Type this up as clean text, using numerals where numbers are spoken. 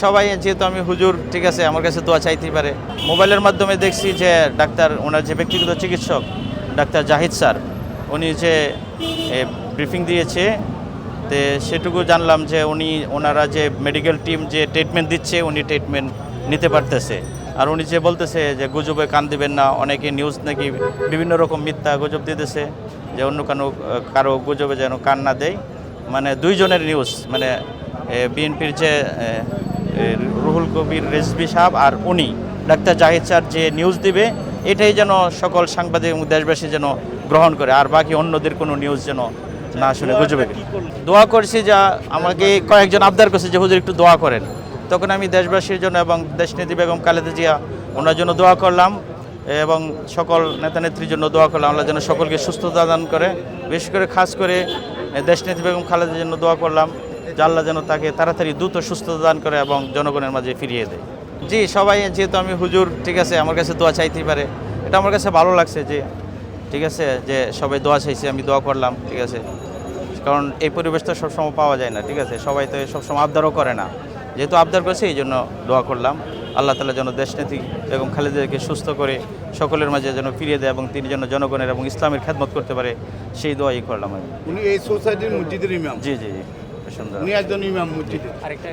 সবাই যেহেতু আমি হুজুর, ঠিক আছে, আমার কাছে দোয়া চাইতেই পারে। মোবাইলের মাধ্যমে দেখছি যে ডাক্তার, ওনার যে ব্যক্তিগত চিকিৎসক ডাক্তার জাহিদ স্যার, উনি যে ব্রিফিং দিয়েছে, তো সেটুকু জানলাম যে ওনারা যে মেডিকেল টিম যে ট্রিটমেন্ট দিচ্ছে, উনি ট্রিটমেন্ট নিতে পারতেছে। আর উনি যে বলতেছে যে গুজবে কান দিবেন না, অনেকে নিউজ নাকি বিভিন্ন রকম মিথ্যা গুজব দিতেছে যে অন্য কারো গুজবে যেন কান না দেয়। মানে দুইজনের নিউজ, মানে বিএনপির যে রুহুল কবির রেজভী সাহেব আর উনি ডাক্তার জাহিদ স্যার যে নিউজ দিবে, এটাই যেন সকল সাংবাদিক এবং দেশবাসী যেন গ্রহণ করে, আর বাকি অন্যদের কোনো নিউজ যেন না শুনে গুজবে। দোয়া করছি, যা আমাকে কয়েকজন আবদার করছে যে হুজুর একটু দোয়া করেন, তখন আমি দেশবাসীর জন্য এবং দেশনেত্রী বেগম খালেদা জিয়া ওনার জন্য দোয়া করলাম এবং সকল নেতা নেত্রীর জন্য দোয়া করলাম, আল্লাহ যেন সকলকে সুস্থতা দান করে। বিশেষ করে খাস করে দেশনেত্রী বেগম খালেদার জন্য দোয়া করলাম যে আল্লাহ যেন তাকে তাড়াতাড়ি দ্রুত সুস্থতা দান করে এবং জনগণের মাঝে ফিরিয়ে দেয়। জি, সবাই যেহেতু আমি হুজুর, ঠিক আছে, আমার কাছে দোয়া চাইতেই পারে। এটা আমার কাছে ভালো লাগছে যে, ঠিক আছে, যে সবাই দোয়া চাইছে, আমি দোয়া করলাম, ঠিক আছে। কারণ এই পরিবেশটা সবসময় পাওয়া যায় না, ঠিক আছে, সবাই তো সবসময় আবদারও করে না। যেহেতু আবদার করছে, এই জন্য দোয়া করলাম আল্লাহ তাআলা যেন দেশনেত্রী এবং খালেদাকে সুস্থ করে সকলের মাঝে যেন ফিরিয়ে দেয় এবং তিনি যেন জনগণের এবং ইসলামের খেদমত করতে পারে, সেই দোয়াই করলাম আমি। উনি এই সোসাইটির মসজিদের ইমাম। জি জি জি, সুন্দর। উনি একজন ইমাম মসজিদের। আরেকটা